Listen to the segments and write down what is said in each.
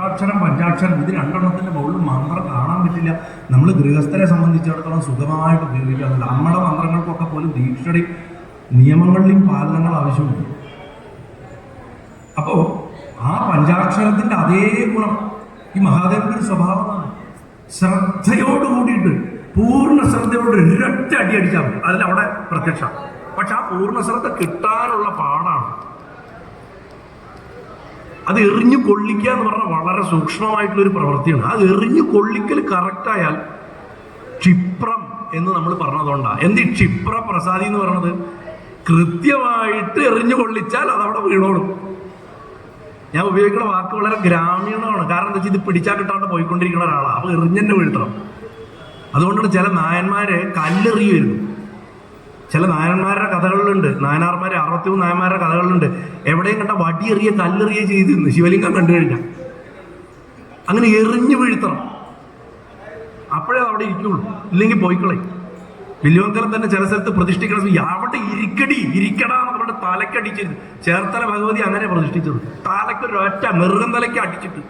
അക്ഷരം പഞ്ചാക്ഷരം ഇത് രണ്ടെണ്ണത്തിന്റെ മുകളിൽ മന്ത്രം കാണാൻ പറ്റില്ല. നമ്മൾ ഗൃഹസ്ഥരെ സംബന്ധിച്ചിടത്തോളം സുഗമമായിട്ട് ഉപയോഗിക്കാറില്ല. നമ്മുടെ മന്ത്രങ്ങൾക്കൊക്കെ പോലും ദീക്ഷയുടെയും നിയമങ്ങളിലെയും പാലനങ്ങൾ ആവശ്യമുണ്ട്. അപ്പോൾ ആ പഞ്ചാക്ഷരത്തിന്റെ അതേ ഗുണം ഈ മഹാദേവന്റെ ഒരു സ്വഭാവമാണ്. ശ്രദ്ധയോട് കൂടിയിട്ട് പൂർണ്ണ ശ്രദ്ധയോട് ഒരൊറ്റ അടി അടിച്ചാൽ മതി, അതിലവിടെ പ്രത്യക്ഷ. പക്ഷെ ആ പൂർണ്ണ ശ്രദ്ധ കിട്ടാനുള്ള പാടാണ്. അത് എറിഞ്ഞു കൊള്ളിക്കുക എന്ന് പറഞ്ഞാൽ വളരെ സൂക്ഷ്മമായിട്ടുള്ളൊരു പ്രവൃത്തിയാണ്. അത് എറിഞ്ഞു കൊള്ളിക്കൽ കറക്റ്റായാൽ ക്ഷിപ്രം എന്ന് നമ്മൾ പറഞ്ഞതുകൊണ്ടാണ്. എന്ത് ക്ഷിപ്ര പ്രസാദി എന്ന് പറയുന്നത്? കൃത്യമായിട്ട് എറിഞ്ഞു കൊള്ളിച്ചാൽ അതവിടെ വീണോളും. ഞാൻ ഉപയോഗിക്കുന്ന വാക്ക് വളരെ ഗ്രാമീണമാണ്. കാരണം എന്താ വെച്ചാൽ ഇത് പിടിച്ചാൽ കിട്ടാണ്ട് പോയിക്കൊണ്ടിരിക്കുന്ന ഒരാളാണ്. അപ്പോൾ എറിഞ്ഞെന്നെ വീഴ്ത്തണം. അതുകൊണ്ടാണ് ചില നായന്മാരെ കല്ലെറിയുമായിരുന്നു. ചില നായന്മാരുടെ കഥകളിലുണ്ട്, നായനാർമാർ 63 നായന്മാരുടെ കഥകളിലുണ്ട്. എവിടെയും കണ്ട വടിയെറിയ കല്ലെറിയ ചെയ്തിരുന്നു ശിവലിംഗം കണ്ടു കഴിഞ്ഞാൽ. അങ്ങനെ എറിഞ്ഞു വീഴ്ത്തണം, അപ്പോഴേ അവിടെ ഇരിക്കുള്ളൂ, ഇല്ലെങ്കിൽ പോയിക്കളെ. വില്ലുവങ്കലം തന്നെ ചില സ്ഥലത്ത് പ്രതിഷ്ഠിക്കണ അവിടെ ഇരിക്കടാന്ന് പറഞ്ഞിട്ട് തലക്കടിച്ചിരുന്നു. ചേർത്തല ഭഗവതി അങ്ങനെ പ്രതിഷ്ഠിച്ചത്. തലക്കൊരൊറ്റ മൃഗം തലയ്ക്ക് അടിച്ചിട്ട്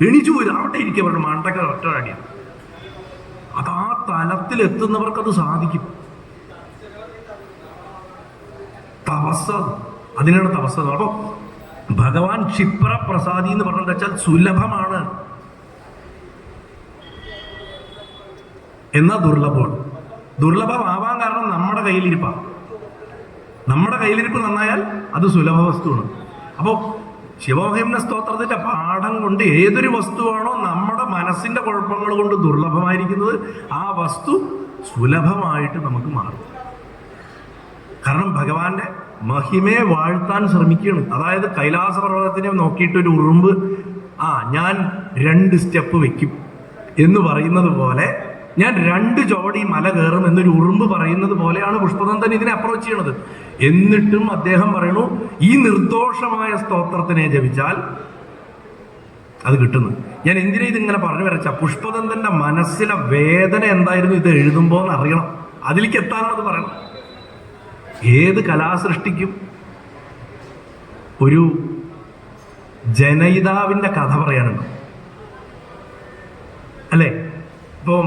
എണീച്ചു പോരും. അവിടെ ഇരിക്കുക പറഞ്ഞ മണ്ടക്ക ഒറ്റ അടിയാണ്. അത് ആ തലത്തിലെത്തുന്നവർക്കത് സാധിക്കും. തപസ്സ, അതിനാണ് തപസ്സ. അപ്പൊ ഭഗവാൻ ക്ഷിപ്ര പ്രസാദി എന്ന് പറഞ്ഞത് വെച്ചാൽ സുലഭമാണ്, എന്നാ ദുർലഭമാണ്. ദുർലഭമാവാൻ കാരണം നമ്മുടെ കയ്യിലിരിപ്പാണ്. നമ്മുടെ കയ്യിലിരിപ്പ് നന്നായാൽ അത് സുലഭ വസ്തുവാണ്. അപ്പോൾ ശിവമഹിമ്ന സ്തോത്രത്തിന്റെ പാഠം കൊണ്ട് ഏതൊരു വസ്തുവാണോ നമ്മുടെ മനസ്സിന്റെ കുഴപ്പങ്ങൾ കൊണ്ട് ദുർലഭമായിരിക്കുന്നത്, ആ വസ്തു സുലഭമായിട്ട് നമുക്ക് മാറും. കാരണം ഭഗവാന്റെ മഹിമയെ വാഴ്ത്താൻ ശ്രമിക്കുകയാണ്. അതായത് കൈലാസ പർവ്വതത്തിനെ നോക്കിയിട്ടൊരു ഉറുമ്പ് ഞാൻ 2 സ്റ്റെപ്പ് വെക്കും എന്ന് പറയുന്നത് പോലെ, ഞാൻ 2 ചുവടി മല കയറും എന്നൊരു ഉറുമ്പ് പറയുന്നത് പോലെയാണ് പുഷ്പദന്തൻ ഇതിനെ അപ്രോച്ച് ചെയ്യണത്. എന്നിട്ടും അദ്ദേഹം പറയണു, ഈ നിർദോഷമായ സ്തോത്രത്തിനെ ജപിച്ചാൽ അത് കിട്ടുന്നു. ഞാൻ എന്തിനാ ഇതിങ്ങനെ പറഞ്ഞു വരച്ച, പുഷ്പദന്തന്റെ മനസ്സിലെ വേദന എന്തായിരുന്നു ഇത് എഴുതുമ്പോൾ എന്ന് അറിയണം. അതിലേക്ക് എത്താനാണ് അത് പറയണം. ഏത് കലാസൃഷ്ടിക്കും ഒരു ജനയിതാവിന്റെ കഥ പറയാനുണ്ട്, അല്ലേ? ഇപ്പം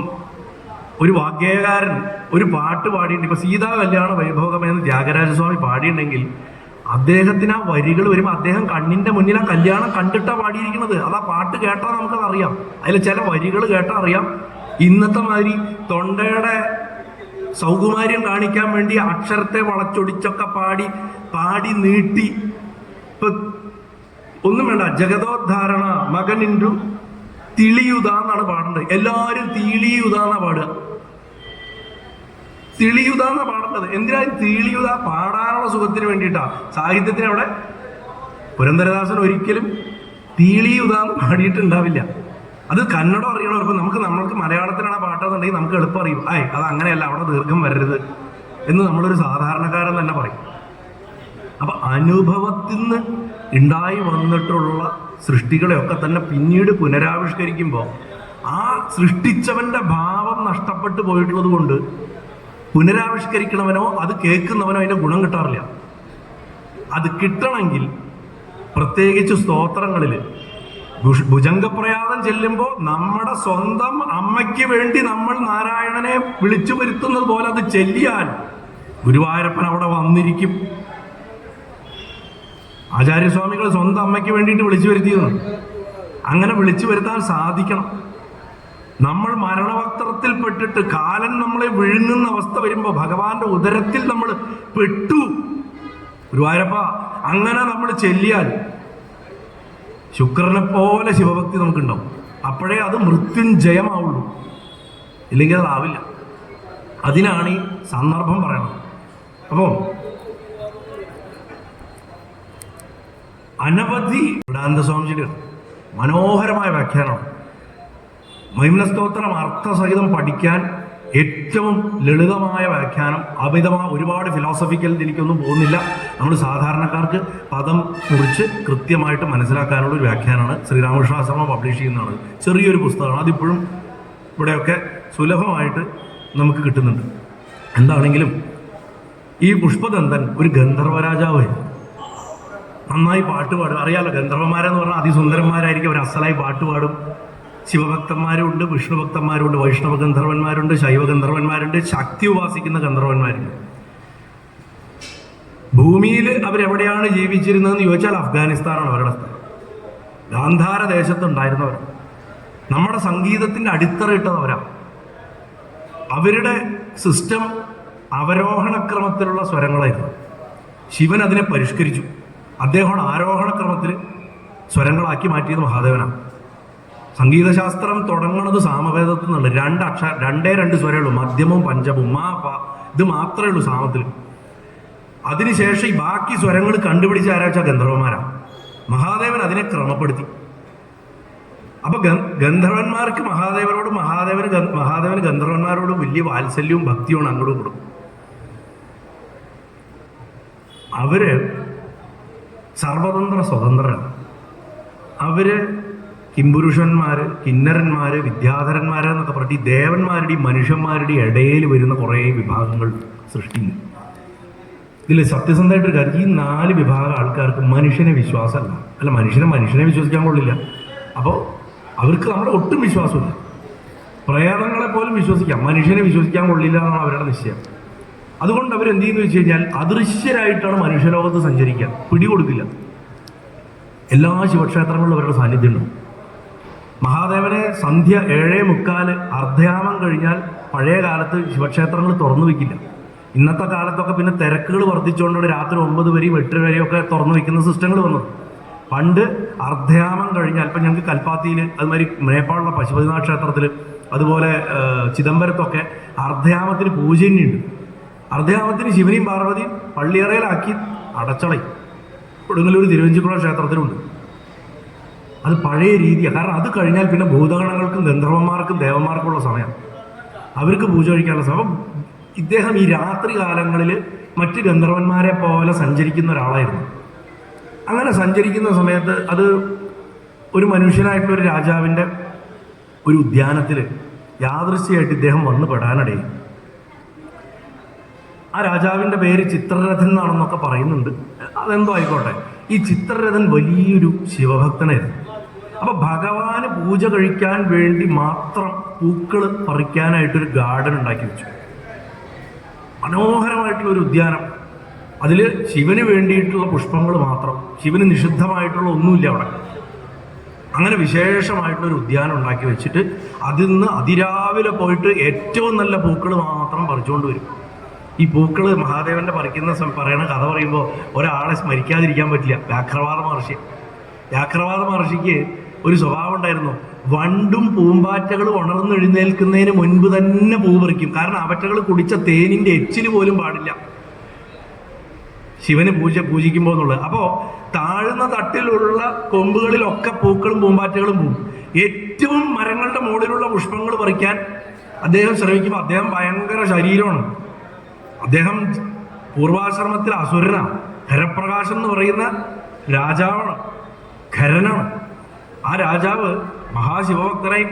ഒരു വാഗ്ഗേയകാരൻ ഒരു പാട്ട് പാടിയിട്ടുണ്ട്. ഇപ്പൊ സീതാ കല്യാണ വൈഭോഗമെന്ന് ത്യാഗരാജസ്വാമി പാടിയിട്ടുണ്ടെങ്കിൽ അദ്ദേഹത്തിന് ആ വരികൾ വരുമ്പോൾ അദ്ദേഹം കണ്ണിന്റെ മുന്നിൽ ആ കല്യാണം കണ്ടിട്ടാണ് പാടിയിരിക്കുന്നത്. അത് ആ പാട്ട് കേട്ടാൽ നമുക്കത് അറിയാം. അതിൽ ചില വരികൾ കേട്ടാൽ അറിയാം. ഇന്നത്തെ മാതിരി തൊണ്ടയുടെ സൗകുമാര്യം കാണിക്കാൻ വേണ്ടി അക്ഷരത്തെ വളച്ചൊടിച്ചൊക്കെ പാടി നീട്ടി ഇപ്പൊ ഒന്നും വേണ്ട. ജഗതോദ്ധാരണ മകനിൻഡു തിളിയുത എന്നാണ് പാടേണ്ടത്. എല്ലാവരും തീളിയുത എന്നാ പാടുക. തിളിയുത എന്നാ പാടേണ്ടത്. എന്തിനാ തീളിയുത? പാടാനുള്ള സുഖത്തിന് വേണ്ടിയിട്ടാ. സാഹിത്യത്തിന് അവിടെ പുരന്ദരദാസൻ ഒരിക്കലും തീളിയുത എന്ന് പാടിയിട്ടുണ്ടാവില്ല. അത് കന്നഡം അറിയണം. ഇപ്പം നമ്മൾക്ക് മലയാളത്തിലാണ് പാട്ടെന്നുണ്ടെങ്കിൽ നമുക്ക് എളുപ്പം അറിയും. അത് അങ്ങനെയല്ല, അവിടെ ദീർഘം വരരുത് എന്ന് നമ്മളൊരു സാധാരണക്കാരൻ തന്നെ പറയും. അപ്പൊ അനുഭവത്തിൽ നിന്ന് ഉണ്ടായി വന്നിട്ടുള്ള സൃഷ്ടികളെയൊക്കെ തന്നെ പിന്നീട് പുനരാവിഷ്കരിക്കുമ്പോൾ ആ സൃഷ്ടിച്ചവന്റെ ഭാവം നഷ്ടപ്പെട്ടു പോയിട്ടുള്ളത് കൊണ്ട് പുനരാവിഷ്കരിക്കണവനോ അത് കേൾക്കുന്നവനോ അതിന്റെ ഗുണം കിട്ടാറില്ല. അത് കിട്ടണമെങ്കിൽ പ്രത്യേകിച്ച് സ്തോത്രങ്ങളിൽ ഭുജംഗപ്രയാസം ചെല്ലുമ്പോൾ നമ്മുടെ സ്വന്തം അമ്മയ്ക്ക് വേണ്ടി നമ്മൾ നാരായണനെ വിളിച്ചു വരുത്തുന്നത് പോലെ അത് ചെല്ലിയാൽ ഗുരുവായൂരപ്പൻ അവിടെ വന്നിരിക്കും. ആചാര്യസ്വാമികൾ സ്വന്തം അമ്മയ്ക്ക് വേണ്ടിയിട്ട് വിളിച്ചു വരുത്തിയതാണ്. അങ്ങനെ വിളിച്ചു വരുത്താൻ സാധിക്കണം. നമ്മൾ മരണവക്ത്രത്തിൽപ്പെട്ടിട്ട് കാലൻ നമ്മളെ വിഴുങ്ങുന്ന അവസ്ഥ വരുമ്പോൾ ഭഗവാന്റെ ഉദരത്തിൽ നമ്മൾ പെട്ടു. ഗുരുവായൂരപ്പ അങ്ങനെ നമ്മൾ ചെല്ലിയാൽ ശുക്രനെ പോലെ ശിവഭക്തി നമുക്കുണ്ടാവും. അപ്പോഴേ അത് മൃത്യുഞ്ജയമാവുള്ളൂ, ഇല്ലെങ്കിൽ അതാവില്ല. അതിനാണ് ഈ സന്ദർഭം പറയണത്. അപ്പോൾ അനവധി വേദാന്തസ്വാമിജിയുടെ മനോഹരമായ വ്യാഖ്യാനമാണ്. മഹിമ്ന സ്തോത്രം അർത്ഥസഹിതം പഠിക്കാൻ ഏറ്റവും ലളിതമായ വ്യാഖ്യാനം. അമിതമായ ഒരുപാട് ഫിലോസഫിക്കൽ എനിക്കൊന്നും പോകുന്നില്ല. നമ്മൾ സാധാരണക്കാർക്ക് പദം കുറിച്ച് കൃത്യമായിട്ട് മനസ്സിലാക്കാനുള്ള ഒരു വ്യാഖ്യാനമാണ്. ശ്രീരാമകൃഷ്ണാശ്രമം പബ്ലിഷ് ചെയ്യുന്നതാണ്. ചെറിയൊരു പുസ്തകമാണ്. അതിപ്പോഴും ഇവിടെയൊക്കെ സുലഭമായിട്ട് നമുക്ക് കിട്ടുന്നുണ്ട്. എന്താണെങ്കിലും ഈ പുഷ്പദന്തൻ ഒരു ഗന്ധർവരാജാവായിരുന്നു. നന്നായി പാട്ട് പാടും. അറിയാലോ, ഗന്ധർവന്മാരെന്ന് പറഞ്ഞാൽ അതിസുന്ദരന്മാരായിരിക്കും. അവർ അസലായി പാട്ട് പാടും. ശിവഭക്തന്മാരുണ്ട്, വിഷ്ണു ഭക്തന്മാരുണ്ട്, വൈഷ്ണവ ഗന്ധർവന്മാരുണ്ട്, ശൈവ ഗന്ധർവന്മാരുണ്ട്, ശക്തി ഉപാസിക്കുന്ന ഗന്ധർവന്മാരുണ്ട്. ഭൂമിയിൽ അവരെവിടെയാണ് ജീവിച്ചിരുന്നതെന്ന് ചോദിച്ചാൽ അഫ്ഗാനിസ്ഥാനാണ് അവരുടെ സ്ഥലം. ഗാന്ധാര ദേശത്തുണ്ടായിരുന്നവർ. നമ്മുടെ സംഗീതത്തിന്റെ അടിത്തറയിട്ടതവരാണ്. അവരുടെ സിസ്റ്റം അവരോഹണക്രമത്തിലുള്ള സ്വരങ്ങളായിരുന്നു. ശിവൻ അതിനെ പരിഷ്കരിച്ചു. അദ്ദേഹമാണ് ആരോഹണക്രമത്തിൽ സ്വരങ്ങളാക്കി മാറ്റിയത് മഹാദേവനാണ്. സംഗീതശാസ്ത്രം തുടങ്ങുന്നത് സാമവേദത്തിൽ നിന്നുണ്ട്. രണ്ടേ സ്വരമേ ഉള്ളൂ, മധ്യമവും പഞ്ചമവും, മാ പ, ഇത് മാത്രമേ ഉള്ളൂ സാമത്തിൽ. അതിനുശേഷം ഈ ബാക്കി സ്വരങ്ങൾ കണ്ടുപിടിച്ച ആരാച്ച ഗന്ധർവന്മാരാണ്. മഹാദേവൻ അതിനെ ക്രമപ്പെടുത്തി. അപ്പൊ ഗന്ധർവന്മാർക്ക് മഹാദേവനോടും മഹാദേവന് ഗന്ധർവന്മാരോടും വലിയ വാത്സല്യവും ഭക്തിയും അങ്ങോട്ടും കൊടുക്കും. അവര് സർവതന്ത്ര സ്വതന്ത്രരാണ്. അവര് കിംപുരുഷന്മാര്, കിന്നരന്മാര്, വിദ്യാധരന്മാര് എന്നൊക്കെ പറഞ്ഞിട്ട് ഈ ദേവന്മാരുടെയും മനുഷ്യന്മാരുടെയും ഇടയിൽ വരുന്ന കുറേ വിഭാഗങ്ങൾ സൃഷ്ടിക്കുന്നു. ഇതിൽ സത്യസന്ധമായിട്ടൊരു കാര്യം, ഈ 4 വിഭാഗം ആൾക്കാർക്ക് മനുഷ്യനെ വിശ്വാസമല്ല. മനുഷ്യനെ വിശ്വസിക്കാൻ കൊള്ളില്ല. അപ്പോൾ അവർക്ക് നമ്മുടെ ഒട്ടും വിശ്വാസമില്ല. പ്രേതങ്ങളെ പോലും വിശ്വസിക്കാം, മനുഷ്യനെ വിശ്വസിക്കാൻ കൊള്ളില്ല എന്നാണ് അവരുടെ നിശ്ചയം. അതുകൊണ്ട് അവരെന്ത് ചെയ്യുന്നു വെച്ച് കഴിഞ്ഞാൽ അദൃശ്യരായിട്ടാണ് മനുഷ്യലോകത്ത് സഞ്ചരിക്കുക. പിടികൊടുക്കില്ല. എല്ലാ ശിവക്ഷേത്രങ്ങളിലും അവരുടെ സാന്നിധ്യം ഉണ്ട്. മഹാദേവനെ സന്ധ്യ 7:45 അർദ്ധയാമം കഴിഞ്ഞാൽ പഴയ കാലത്ത് ശിവക്ഷേത്രങ്ങൾ തുറന്നു വയ്ക്കില്ല. ഇന്നത്തെ കാലത്തൊക്കെ പിന്നെ തിരക്കുകൾ വർദ്ധിച്ചുകൊണ്ട് രാത്രി 9 വരെയും 8 വരെയും ഒക്കെ തുറന്നു വയ്ക്കുന്ന സിസ്റ്റങ്ങൾ വന്നു. പണ്ട് അർദ്ധയാമം കഴിഞ്ഞാൽ, ഇപ്പം ഞങ്ങൾക്ക് കൽപ്പാത്തിയിൽ, അതുമാതിരി നേപ്പാളിലെ പശുപതിനാഥ് ക്ഷേത്രത്തിൽ, അതുപോലെ ചിദംബരത്തൊക്കെ അർദ്ധയാമത്തിന് പൂജ തന്നെയുണ്ട്. അർദ്ധയാമത്തിന് ശിവനെയും പാർവതിയും പള്ളിയറയിലാക്കി അടച്ചളയും. കൊടുങ്ങല്ലൂർ തിരുവഞ്ചിക്കുളം ക്ഷേത്രത്തിലുണ്ട്. അത് പഴയ രീതിയാണ്. കാരണം അത് കഴിഞ്ഞാൽ പിന്നെ ഭൂതഗണങ്ങൾക്കും ഗന്ധർവന്മാർക്കും ദേവന്മാർക്കുള്ള സമയം, അവർക്ക് പൂജ കഴിക്കാനുള്ള സമയം. ഇദ്ദേഹം ഈ രാത്രി കാലങ്ങളിൽ മറ്റ് ഗന്ധർവന്മാരെ പോലെ സഞ്ചരിക്കുന്ന ഒരാളായിരുന്നു. അങ്ങനെ സഞ്ചരിക്കുന്ന സമയത്ത് അത് ഒരു മനുഷ്യനായിട്ടുള്ള ഒരു രാജാവിൻ്റെ ഒരു ഉദ്യാനത്തിൽ യാദൃശ്യമായിട്ട് ഇദ്ദേഹം വന്ന് പെടാനിടയിൽ. ആ രാജാവിൻ്റെ പേര് ചിത്രരഥൻ എന്നാണെന്നൊക്കെ പറയുന്നുണ്ട്. അതെന്തോ ആയിക്കോട്ടെ. ഈ ചിത്രരഥൻ വലിയൊരു ശിവഭക്തനായിരുന്നു. അപ്പൊ ഭഗവാന് പൂജ കഴിക്കാൻ വേണ്ടി മാത്രം പൂക്കൾ പറിക്കാനായിട്ടൊരു ഗാർഡൻ ഉണ്ടാക്കി വെച്ചു. മനോഹരമായിട്ടുള്ള ഒരു ഉദ്യാനം. അതിൽ ശിവന് വേണ്ടിയിട്ടുള്ള പുഷ്പങ്ങൾ മാത്രം, ശിവന് നിഷിദ്ധമായിട്ടുള്ള ഒന്നുമില്ല അവിടെ. അങ്ങനെ വിശേഷമായിട്ടുള്ളൊരു ഉദ്യാനം ഉണ്ടാക്കി വെച്ചിട്ട് അതിൽ നിന്ന് അതിരാവിലെ പോയിട്ട് ഏറ്റവും നല്ല പൂക്കൾ മാത്രം പറിച്ചുകൊണ്ട് വരും. ഈ പൂക്കൾ മഹാദേവന്റെ പറയണ കഥ പറയുമ്പോൾ ഒരാളെ സ്മരിക്കാതിരിക്കാൻ പറ്റില്ല. വ്യാഘ്രവാദ മഹർഷിക്ക് ഒരു സ്വഭാവം ഉണ്ടായിരുന്നു. വണ്ടും പൂമ്പാറ്റകളും ഉണർന്നെഴുന്നേൽക്കുന്നതിന് മുൻപ് തന്നെ പൂ പറിക്കും. കാരണം അവറ്റകൾ കുടിച്ച തേനിന്റെ എച്ചില് പോലും പാടില്ല ശിവന് പൂജിക്കുമ്പോൾ എന്നുള്ളത്. അപ്പോൾ താഴ്ന്ന തട്ടിലുള്ള കൊമ്പുകളിലൊക്കെ പൂക്കളും പൂമ്പാറ്റകളും പോവും. ഏറ്റവും മരങ്ങളുടെ മുകളിലുള്ള പുഷ്പങ്ങൾ പറിക്കാൻ അദ്ദേഹം ശ്രമിക്കുമ്പോൾ അദ്ദേഹം ഭയങ്കര ശരീരമാണ്. അദ്ദേഹം പൂർവാശ്രമത്തിൽ അസുരനാണ്. ഖരപ്രകാശൻ എന്ന് പറയുന്ന രാജാവാണ്, ഖരനാണ്. ആ രാജാവ് മഹാശിവഭക്തനായി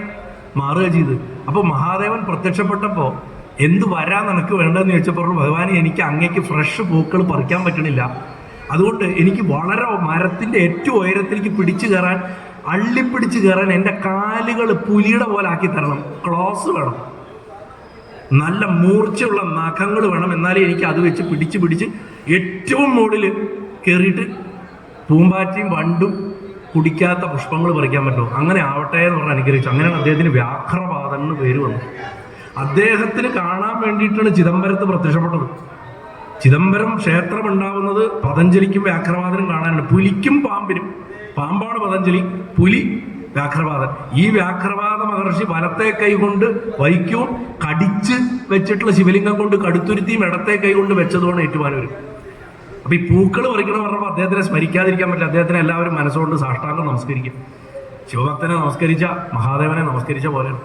മാറുക ചെയ്ത്. അപ്പോൾ മഹാദേവൻ പ്രത്യക്ഷപ്പെട്ടപ്പോൾ എന്ത് വരാൻ നിനക്ക് വേണ്ടതെന്ന് ചോദിച്ചപ്പോൾ ഭഗവാനെ, എനിക്ക് അങ്ങേക്ക് ഫ്രഷ് പൂക്കൾ പറിക്കാൻ പറ്റണില്ല. അതുകൊണ്ട് എനിക്ക് വളരെ മരത്തിൻ്റെ ഏറ്റവും ഉയരത്തിലേക്ക് പിടിച്ചു കയറാൻ, അള്ളിപ്പിടിച്ച് കയറാൻ എൻ്റെ കാലുകൾ പുലിയുടെ പോലെ ആക്കി തരണം. ക്ലോസ് വേണം, നല്ല മൂർച്ചയുള്ള നഖങ്ങൾ വേണം. എന്നാലേ എനിക്ക് അത് വെച്ച് പിടിച്ച് ഏറ്റവും മുകളിൽ കയറിയിട്ട് പൂമ്പാറ്റയും വണ്ടും കുടിക്കാത്ത പുഷ്പങ്ങൾ പറിക്കാൻ പറ്റുമോ. അങ്ങനെ ആവട്ടെ എന്ന് പറഞ്ഞ് അനുഗ്രഹിച്ചു. അങ്ങനെയാണ് അദ്ദേഹത്തിന് വ്യാഘ്രവാദൻ എന്ന് പേര് വന്നത്. അദ്ദേഹത്തിന് കാണാൻ വേണ്ടിയിട്ടാണ് ചിദംബരത്ത് പ്രത്യക്ഷപ്പെട്ടത്. ചിദംബരം ക്ഷേത്രം ഉണ്ടാവുന്നത് പതഞ്ജലിക്കും വ്യാഘ്രവാദനും കാണാനാണ്. പുലിക്കും പാമ്പിനും. പാമ്പാണ് പതഞ്ജലി, പുലി വ്യാഘ്രവാദൻ. ഈ വ്യാഘ്രവാദ മഹർഷി വലത്തെ കൈ കൊണ്ട് വൈക്കവും കടിച്ച് വെച്ചിട്ടുള്ള ശിവലിംഗം കൊണ്ട് കടുത്തുരുത്തിയും ഇടത്തെ കൈ കൊണ്ട് വെച്ചതുമാണ് ഏറ്റുമാനൂര്. അപ്പൊ ഈ പൂക്കൾ പറിക്കണം പറഞ്ഞപ്പോൾ അദ്ദേഹത്തിനെ സ്മരിക്കാതിരിക്കാൻ പറ്റില്ല. അദ്ദേഹത്തിനെ എല്ലാവരും മനസ്സുകൊണ്ട് സാഷ്ടാംഗം നമസ്കരിക്കും. ശിവഭക്തനെ നമസ്കരിച്ച മഹാദേവനെ നമസ്കരിച്ച പോലെയാണ്.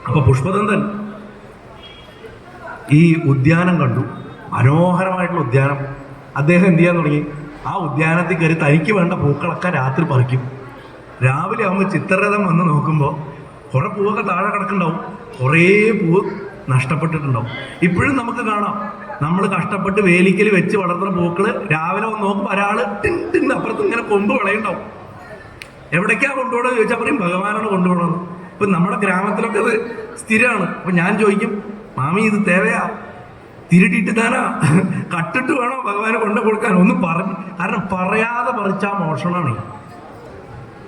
അപ്പൊ പുഷ്പദന്തൻ ഈ ഉദ്യാനം കണ്ടു, മനോഹരമായിട്ടുള്ള ഉദ്യാനം. അദ്ദേഹം എന്ത് ചെയ്യാൻ തുടങ്ങി, ആ ഉദ്യാനത്തിൽ കയറി തനിക്ക് വേണ്ട പൂക്കളൊക്കെ രാത്രി പറിക്കും. രാവിലെ ആകുമ്പോൾ ചിത്രരഥം വന്ന് നോക്കുമ്പോൾ കുറെ പൂവൊക്കെ താഴെ കിടക്കുന്നുണ്ടാവും, കുറേ പൂവ് നഷ്ടപ്പെട്ടിട്ടുണ്ടാവും. ഇപ്പോഴും നമുക്ക് കാണാം നമ്മൾ കഷ്ടപ്പെട്ട് വേലിക്കൽ വെച്ച് വളർത്തുന്ന പൂക്കള് രാവിലെ വന്ന് നോക്കുമ്പോൾ ഒരാള് ടിങ് അപ്പുറത്ത് ഇങ്ങനെ കൊമ്പ് വിളയുണ്ടാവും. എവിടേക്കാ കൊണ്ടുപോകണമെന്ന് ചോദിച്ചാൽ പറയും ഭഗവാനാണ് കൊണ്ടുപോകണമെന്ന്. ഇപ്പൊ നമ്മുടെ ഗ്രാമത്തിലൊക്കെ അത് സ്ഥിരമാണ്. അപ്പൊ ഞാൻ ചോദിക്കും, മാമി ഇത് തേവയാ, തിരിട്ടിട്ട് താനാ, കട്ടിട്ട് വേണോ ഭഗവാന് കൊണ്ടു കൊടുക്കാൻ? ഒന്ന് പറഞ്ഞു. കാരണം പറയാതെ പറിച്ചാൽ മോഷണമാണ്.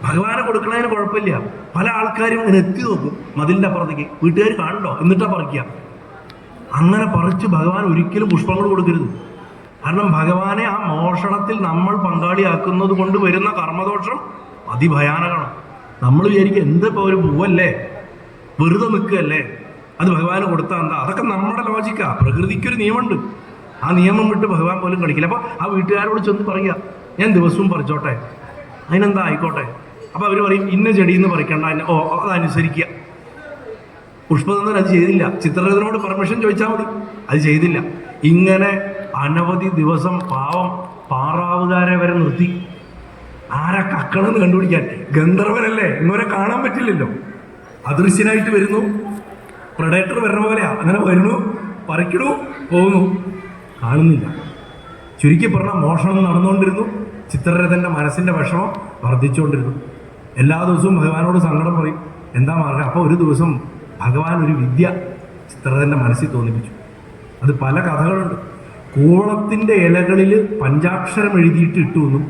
ഭഗവാനെ കൊടുക്കണതിന് കുഴപ്പമില്ല. പല ആൾക്കാരും ഇങ്ങനെ എത്തി നോക്കും മതിലിന്റെ അപ്പുറത്തേക്ക്, വീട്ടുകാർ കാണണ്ടോ എന്നിട്ടാ പറിക്കുക. അങ്ങനെ പറിച്ച് ഭഗവാൻ ഒരിക്കലും പുഷ്പങ്ങൾ കൊടുക്കരുത്. കാരണം ഭഗവാനെ ആ മോഷണത്തിൽ നമ്മൾ പങ്കാളിയാക്കുന്നത് കൊണ്ട് വരുന്ന കർമ്മദോഷം അതിഭയാനകമാണ്. നമ്മൾ വിചാരിക്കുക എന്തിപ്പോ ഒരു പൂവല്ലേ, വെറുതെ നിൽക്കുകയല്ലേ, അത് ഭഗവാന് കൊടുത്താൽ എന്താ? അതൊക്കെ നമ്മുടെ ലോജിക്കാ. പ്രകൃതിക്കൊരു നിയമമുണ്ട്, ആ നിയമം വിട്ട് ഭഗവാൻ പോലും കളിക്കില്ല. അപ്പൊ ആ വീട്ടുകാരോട് ചെന്ന് പറയുക, ഞാൻ ദിവസവും പറിച്ചോട്ടെ, അതിനെന്താ ആയിക്കോട്ടെ. അപ്പൊ അവർ പറയും ഇന്ന ചെടിയെന്ന് പറിക്കണ്ട, ഓ അതനുസരിക്കുക. പുഷ്പതന്ത്രൻ അത് ചെയ്തില്ല. ചിത്രരഥനോട് പെർമിഷൻ ചോദിച്ചാൽ മതി, അത് ചെയ്തില്ല. ഇങ്ങനെ അനവധി ദിവസം പാവം പാറാവുകാരെ വരെ നിർത്തി. ആരാ കക്കണെന്ന് കണ്ടുപിടിക്കാൻ? ഗന്ധർവനല്ലേ, ഇവരെ കാണാൻ പറ്റില്ലല്ലോ, അദൃശ്യനായിട്ട് വരുന്നു. പ്രഡേറ്റർ വരുന്ന പോലെയാ, അങ്ങനെ വരുന്നു, പറിക്കണു, പോകുന്നു, കാണുന്നില്ല. ചുരുക്കി പറഞ്ഞാൽ മോഷണം നടന്നുകൊണ്ടിരുന്നു. ചിത്രരഥന്റെ മനസ്സിന്റെ വിഷമം വർദ്ധിച്ചുകൊണ്ടിരുന്നു. എല്ലാ ദിവസവും ഭഗവാനോട് സങ്കടം പറയും, എന്താ മാർഗം? അപ്പോൾ ഒരു ദിവസം ഭഗവാൻ ഒരു വിദ്യ ചിത്രരഥന്റെ മനസ്സിൽ തോന്നിപ്പിച്ചു. അത് പല കഥകളുണ്ട്. കൂവളത്തിന്റെ ഇലകളിൽ പഞ്ചാക്ഷരം എഴുതിയിട്ട് ഇട്ടു എന്നും,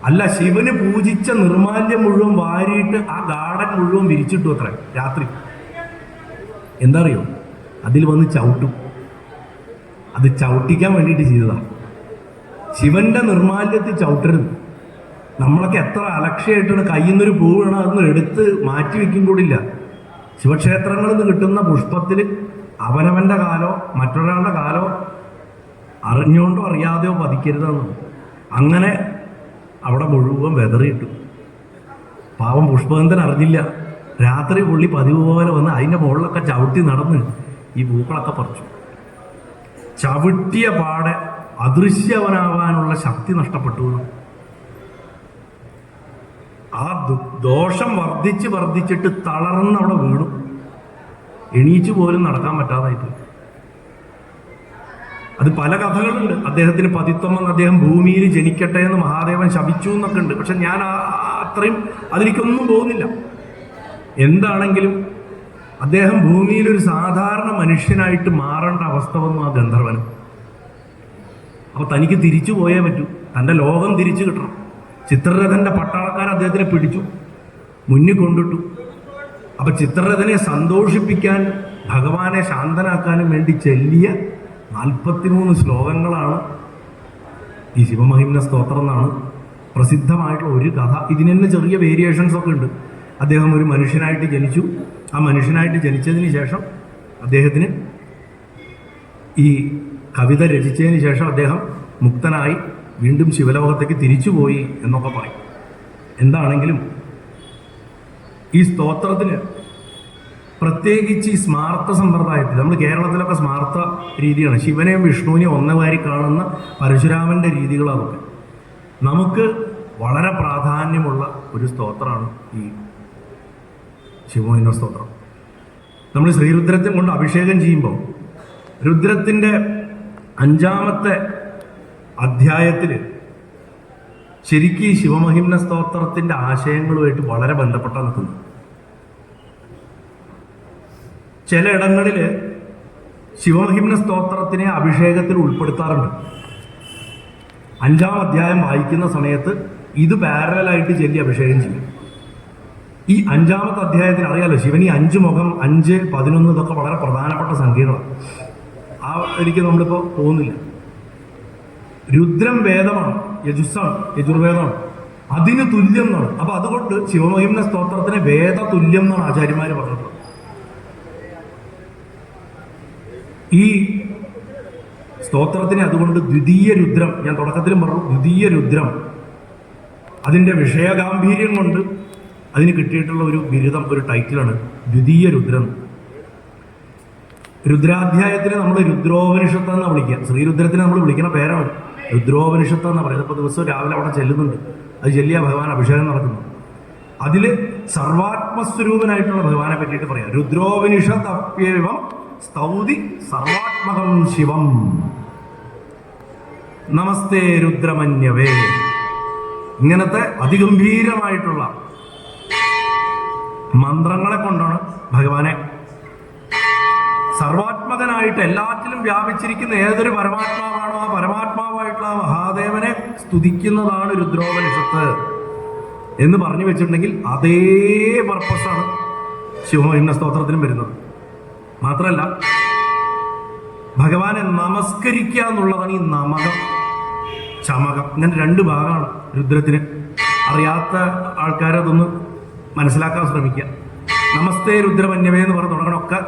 അല്ല ശിവന് പൂജിച്ച നിർമാല്യം മുഴുവൻ വാരിയിട്ട് ആ ഗാർഡൻ മുഴുവൻ വിരിച്ചിട്ടു അത്ര രാത്രി. എന്താ അറിയോ? അതിൽ വന്ന് ചവിട്ടും. അത് ചവിട്ടിക്കാൻ വേണ്ടിയിട്ട് ചെയ്തതാ. ശിവന്റെ നിർമാല്യത്തിൽ ചവിട്ടരുത്. നമ്മളൊക്കെ എത്ര അലക്ഷ്യമായിട്ടാണ് കയ്യിൽ നിന്നൊരു പൂ വീണ അതൊന്നും എടുത്ത് മാറ്റി വെക്കും കൂടില്ല. ശിവക്ഷേത്രങ്ങളിൽ നിന്ന് കിട്ടുന്ന പുഷ്പത്തിൽ അവനവന്റെ കാലോ മറ്റൊരാളുടെ കാലോ അറിഞ്ഞുകൊണ്ടോ അറിയാതെയോ പതിക്കരുതെന്ന്. അങ്ങനെ അവിടെ മുഴുവൻ വെതറിയിട്ടു. പാവം പുഷ്പബന്ധൻ അറിഞ്ഞില്ല. രാത്രി പുള്ളി പതിവ് പോലെ വന്ന് അതിൻ്റെ മുകളിലൊക്കെ ചവിട്ടി നടന്ന് ഈ പൂക്കളൊക്കെ പറിച്ചു. ചവിട്ടിയ പാടെ അദൃശ്യവനാവാനുള്ള ശക്തി നഷ്ടപ്പെട്ടു. ആ ദോഷം വർദ്ധിച്ചിട്ട് തളർന്ന് അവിടെ വീണു. എണീച്ചു പോലും നടക്കാൻ പറ്റാതായിട്ട്. അത് പല കഥകളുണ്ട്. അദ്ദേഹത്തിന് പതിത്വം വന്ന് അദ്ദേഹം ഭൂമിയിൽ ജനിക്കട്ടെ എന്ന് മഹാദേവൻ ശപിച്ചു എന്നൊക്കെ ഉണ്ട്. പക്ഷെ ഞാൻ അത്രയും അതിലേക്കൊന്നും പോകുന്നില്ല. എന്താണെങ്കിലും അദ്ദേഹം ഭൂമിയിൽ ഒരു സാധാരണ മനുഷ്യനായിട്ട് മാറേണ്ട അവസ്ഥ വന്നു ആ ഗന്ധർവന്. അപ്പൊ തനിക്ക് തിരിച്ചു പോയേ പറ്റൂ, തൻ്റെ ലോകം തിരിച്ചു കിട്ടണം. ചിത്രരഥന്റെ പട്ടാളക്കാർ അദ്ദേഹത്തിനെ പിടിച്ചു, മുന്നിൽ കൊണ്ടിട്ടു. അപ്പൊ ചിത്രരഥനെ സന്തോഷിപ്പിക്കാൻ, ഭഗവാനെ ശാന്തനാക്കാനും വേണ്ടി ചൊല്ലിയ 43 ശ്ലോകങ്ങളാണ് ഈ ശിവമഹിമ്ന സ്തോത്രം എന്നാണ് പ്രസിദ്ധമായിട്ടുള്ള ഒരു കഥ. ഇതിന് തന്നെ ചെറിയ വേരിയേഷൻസ് ഒക്കെ ഉണ്ട്. അദ്ദേഹം ഒരു മനുഷ്യനായിട്ട് ജനിച്ചു. ആ മനുഷ്യനായിട്ട് ജനിച്ചതിന് ശേഷം അദ്ദേഹത്തിന് ഈ കവിത രചിച്ചതിന് ശേഷം അദ്ദേഹം മുക്തനായി വീണ്ടും ശിവലോകത്തേക്ക് തിരിച്ചുപോയി എന്നൊക്കെ പറയും. എന്താണെങ്കിലും ഈ സ്തോത്രത്തിന് പ്രത്യേകിച്ച് ഈ സ്മാർത്ത സമ്പ്രദായത്തിൽ, നമ്മൾ കേരളത്തിലൊക്കെ സ്മാർത്ത രീതിയാണ്, ശിവനെയും വിഷ്ണുവിനെയും ഒന്നവാരി കാണുന്ന പരശുരാമൻ്റെ രീതികളതൊക്കെ. നമുക്ക് വളരെ പ്രാധാന്യമുള്ള ഒരു സ്തോത്രമാണ് ഈ ശിവമഹിമ്ന സ്തോത്രം. നമ്മൾ ശ്രീരുദ്രത്തെ കൊണ്ട് അഭിഷേകം ചെയ്യുമ്പോൾ രുദ്രത്തിൻ്റെ 5-ാമത്തെ അധ്യായത്തിൽ ശരിക്കും ഈ ശിവമഹിമ്ന സ്തോത്രത്തിൻ്റെ ആശയങ്ങളുമായിട്ട് വളരെ ബന്ധപ്പെട്ട നിൽക്കുന്നു. ചിലയിടങ്ങളിൽ ശിവമഹിമ്ന സ്തോത്രത്തിനെ അഭിഷേകത്തിൽ ഉൾപ്പെടുത്താറുണ്ട്. 5-ാം അധ്യായം വായിക്കുന്ന സമയത്ത് ഇത് പാരലായിട്ട് ചൊല്ലി അഭിഷേകം ചെയ്യും. ഈ 5-ാമത്തെ അധ്യായത്തിന് അറിയാലോ, ശിവൻ ഈ 5 മുഖം, 5, 11 ഇതൊക്കെ വളരെ പ്രധാനപ്പെട്ട സംഖ്യകളാണ്. ആ എനിക്ക് നമ്മളിപ്പോൾ പോകുന്നില്ല. രുദ്രം വേദമാണ്, യജുസ്സാണ്, യജുർവേദമാണ്, അതിന് തുല്യം എന്നാണ്. അപ്പൊ അതുകൊണ്ട് ശിവമഹിമ്ന സ്തോത്രത്തിന് വേദ തുല്യം എന്നാണ് ആചാര്യന്മാർ പറഞ്ഞിട്ടുള്ളത്. ഈ സ്തോത്രത്തിന് അതുകൊണ്ട് ദ്വിതീയ രുദ്രം, ഞാൻ തുടക്കത്തിലും പറഞ്ഞു, ദ്വിതീയ രുദ്രം, അതിൻ്റെ വിഷയഗാംഭീര്യം കൊണ്ട് അതിന് കിട്ടിയിട്ടുള്ള ഒരു ബിരുദം, ഒരു ടൈറ്റിലാണ് ദ്വിതീയ രുദ്രം. രുദ്രാധ്യായത്തിന് നമ്മൾ രുദ്രോപനിഷത്ത് എന്നാണ് വിളിക്കുക. ശ്രീരുദ്രത്തിന് നമ്മൾ വിളിക്കുന്ന പേരാണ് രുദ്രോപനിഷത്ത് എന്നാണ് പറയുന്നത്. ഇപ്പോൾ ദിവസവും രാവിലെ അവിടെ ചെല്ലുന്നുണ്ട്. അത് ചെല്ലിയ ഭഗവാൻ അഭിഷേകം നടക്കുന്നു. അതിൽ സർവാത്മസ്വരൂപനായിട്ടുള്ള ഭഗവാനെ പറ്റിയിട്ട് പറയാം. രുദ്രോപനിഷത്ത് അപ്യേവം സ്തൗതി സർവാത്മകം ശിവം. നമസ്തേ രുദ്രമന്യവേ. ഇങ്ങനത്തെ അതിഗംഭീരമായിട്ടുള്ള മന്ത്രങ്ങളെ കൊണ്ടാണ് ഭഗവാനെ സർവാത്മകനായിട്ട് എല്ലാറ്റിലും വ്യാപിച്ചിരിക്കുന്ന ഏതൊരു പരമാത്മാവാണോ ആ പരമാത്മാവായിട്ടുള്ള ആ മഹാദേവനെ സ്തുതിക്കുന്നതാണ് രുദ്രോപനിഷത്ത് എന്ന് പറഞ്ഞു വെച്ചിട്ടുണ്ടെങ്കിൽ അതേ പർപ്പസാണ് ശിവമഹിമ സ്തോത്രത്തിനും വരുന്നത്. മാത്രമല്ല ഭഗവാനെ നമസ്കരിക്കുക എന്നുള്ളതാണ് ഈ നമകം ചമകം. ഇങ്ങനെ രണ്ട് ഭാഗമാണ് രുദ്രത്തിന്. അറിയാത്ത ആൾക്കാരതൊന്ന് മനസ്സിലാക്കാൻ ശ്രമിക്കുക. നമസ്തേ രുദ്രമന്യവേ എന്ന് പറഞ്ഞ് തുടങ്ങണമൊക്കെ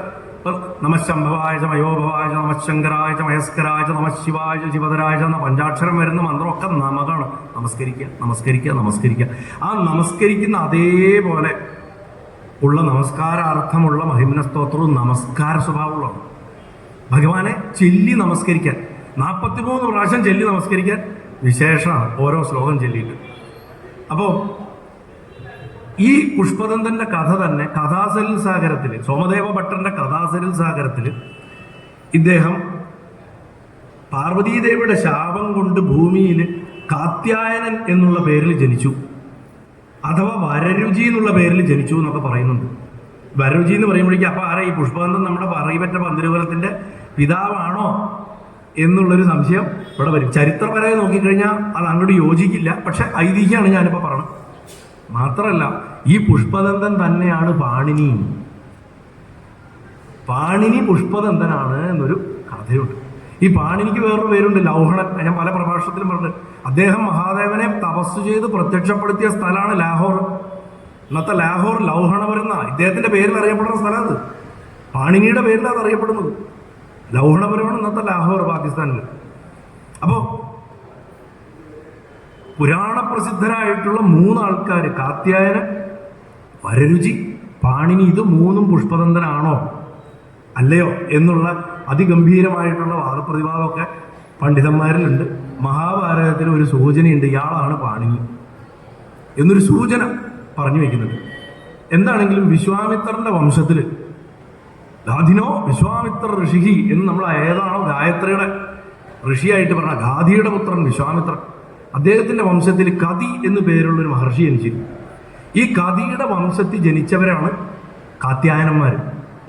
നമശംഭവായ മയോഭവായ നമശങ്കരായ മയസ്കരായ നമശിവായ ശിവതരായ എന്ന പഞ്ചാക്ഷരം വരുന്ന മന്ത്രമൊക്കെ നമകാണ്. നമസ്കരിക്കുക നമസ്കരിക്കുക നമസ്കരിക്കുക. ആ നമസ്കരിക്കുന്ന അതേപോലെ ഉള്ള നമസ്കാരാർത്ഥമുള്ള മഹിമന സ്തോത്രവും നമസ്കാര സ്വഭാവമുള്ളതാണ്. ഭഗവാനെ ചെല്ലി നമസ്കരിക്കാൻ 43 പ്രാവശ്യം ചെല്ലി നമസ്കരിക്കാൻ വിശേഷമാണ് ഓരോ ശ്ലോകം ചൊല്ലിയിട്ട്. അപ്പോൾ ഈ പുഷ്പദന്തന്റെ കഥ തന്നെ കഥാസലിൽ സാഗരത്തിൽ, സോമദേവ ഭട്ടന്റെ കഥാസലിൽ സാഗരത്തിൽ ഇദ്ദേഹം പാർവതീദേവിയുടെ ശാപം കൊണ്ട് ഭൂമിയിൽ കാത്യായനൻ എന്നുള്ള പേരിൽ ജനിച്ചു, അഥവാ വരരുചി എന്നുള്ള പേരിൽ ജനിച്ചു എന്നൊക്കെ പറയുന്നുണ്ട്. വരരുചി എന്ന് പറയുമ്പോഴേക്കും അപ്പൊ ആരാ ഈ പുഷ്പദന്തൻ നമ്മുടെ പറയിപ്പറ്റ പന്തിരുകുലത്തിന്റെ പിതാവാണോ എന്നുള്ളൊരു സംശയം ഇവിടെ വരും. ചരിത്രപരമായി നോക്കിക്കഴിഞ്ഞാൽ അത് അങ്ങോട്ട് യോജിക്കില്ല. പക്ഷെ ഐതിഹ്യമാണ് ഞാനിപ്പോൾ പറഞ്ഞത്. മാത്രമല്ല ഈ പുഷ്പദന്തൻ തന്നെയാണ് പാണിനി. പാണിനി പുഷ്പദന്തനാണ് എന്നൊരു കഥയുണ്ട്. ഈ പാണിനിക്ക് വേറൊരു പേരുണ്ട്, ലൗഹണൻ. ഞാൻ പല പ്രഭാഷണത്തിലും പറഞ്ഞത് അദ്ദേഹം മഹാദേവനെ തപസ് ചെയ്ത് പ്രത്യക്ഷപ്പെടുത്തിയ സ്ഥലമാണ് ലാഹോർ. ഇന്നത്തെ ലാഹോർ ലൗഹണപുരം എന്നാണ് ഇദ്ദേഹത്തിന്റെ പേരിൽ അറിയപ്പെടുന്ന സ്ഥലം. അത് പാണിനിയുടെ പേരിലാണ് അറിയപ്പെടുന്നത്. ലൗഹണപുരമാണ് ഇന്നത്തെ ലാഹോർ പാകിസ്ഥാനിൽ. അപ്പോൾ പുരാണ പ്രസിദ്ധരായിട്ടുള്ള 3 ആൾക്കാർ, കാത്യായന, വരരുചി, പാണിനി, ഇത് 3ഉം പുഷ്പദന്തനാണോ അല്ലയോ എന്നുള്ള അതിഗംഭീരമായിട്ടുള്ള വാദപ്രതിവാദമൊക്കെ പണ്ഡിതന്മാരിലുണ്ട്. മഹാഭാരതത്തിൽ ഒരു സൂചനയുണ്ട്, ഇയാളാണ് പാണിനി എന്നൊരു സൂചന പറഞ്ഞു വയ്ക്കുന്നുണ്ട്. എന്താണെങ്കിലും വിശ്വാമിത്രന്റെ വംശത്തിൽ ഗാധിനോ വിശ്വാമിത്ര ഋഷിഹി എന്ന് നമ്മൾ ഏതാണോ ഗായത്രിയുടെ ഋഷിയായിട്ട് പറഞ്ഞ ഗാധിയുടെ പുത്രൻ വിശ്വാമിത്രൻ, അദ്ദേഹത്തിന്റെ വംശത്തിൽ കതി എന്ന് പേരുള്ളൊരു മഹർഷി ജനിച്ചിരുന്നു. ഈ കതിയുടെ വംശത്തിൽ ജനിച്ചവരാണ് കാത്യായനന്മാർ.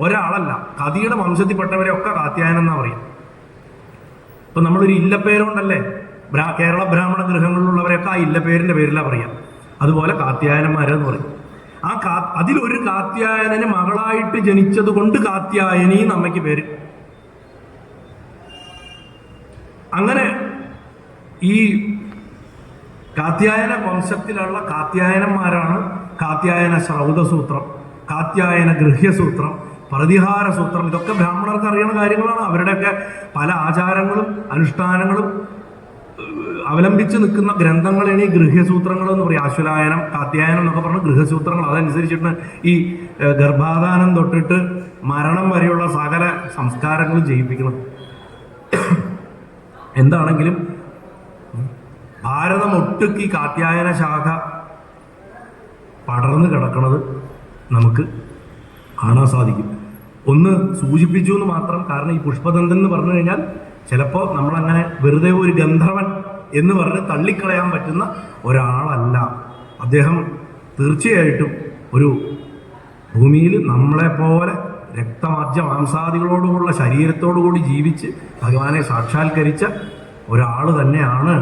ഒരാളല്ല, കതിയുടെ വംശത്തിൽപ്പെട്ടവരെ ഒക്കെ കാത്യായനം എന്നാ പറയാം. ഇപ്പൊ നമ്മളൊരു ഇല്ലപ്പേരുണ്ടല്ലേ, കേരള ബ്രാഹ്മണ ഗൃഹങ്ങളിലുള്ളവരെയൊക്കെ ആ ഇല്ലപ്പേരിന്റെ പേരിലാണ് പറയാം. അതുപോലെ കാത്യായനന്മാരെന്ന് പറയും. അതിലൊരു കാത്യായനന് മകളായിട്ട് ജനിച്ചത് കൊണ്ട് കാത്യായനി എന്നമ്മയ്ക്ക് പേര്. അങ്ങനെ ഈ കാത്യായന വംശത്തിലുള്ള കാത്യായനന്മാരാണ് കാത്യായന ശ്രൗതസൂത്രം, കാത്യായന ഗൃഹ്യസൂത്രം, പ്രതിഹാര സൂത്രം. ഇതൊക്കെ ബ്രാഹ്മണർക്ക് അറിയുന്ന കാര്യങ്ങളാണ്. അവരുടെയൊക്കെ പല ആചാരങ്ങളും അനുഷ്ഠാനങ്ങളും അവലംബിച്ച് നിൽക്കുന്ന ഗ്രന്ഥങ്ങളാണ് ഈ ഗൃഹ്യസൂത്രങ്ങൾ എന്ന് പറയും. ആശ്വലായനം, കാത്യായനം എന്നൊക്കെ പറഞ്ഞ ഗൃഹസൂത്രങ്ങൾ. അതനുസരിച്ചിട്ട് ഈ ഗർഭാധാനം തൊട്ടിട്ട് മരണം വരെയുള്ള സകല സംസ്കാരങ്ങളും ചെയ്യിപ്പിക്കണം. എന്താണെങ്കിലും ഭാരതം ഒട്ടുക്ക് ഈ കാത്യായന ശാഖ പടർന്നു കിടക്കുന്നത് നമുക്ക് കാണാൻ സാധിക്കും. ഒന്ന് സൂചിപ്പിച്ചു എന്ന് മാത്രം. കാരണം ഈ പുഷ്പദന്തൻ എന്ന് പറഞ്ഞു കഴിഞ്ഞാൽ ചിലപ്പോൾ നമ്മളങ്ങനെ വെറുതെ ഒരു ഗന്ധർവൻ എന്ന് പറഞ്ഞ് തള്ളിക്കളയാൻ പറ്റുന്ന ഒരാളല്ല അദ്ദേഹം. തീർച്ചയായിട്ടും ഒരു ഭൂമിയിൽ നമ്മളെപ്പോലെ രക്തമാർജ്ജ മാംസാദികളോടുമുള്ള ശരീരത്തോടുകൂടി ജീവിച്ച് ഭഗവാനെ സാക്ഷാത്കരിച്ച ഒരാൾ തന്നെയാണ്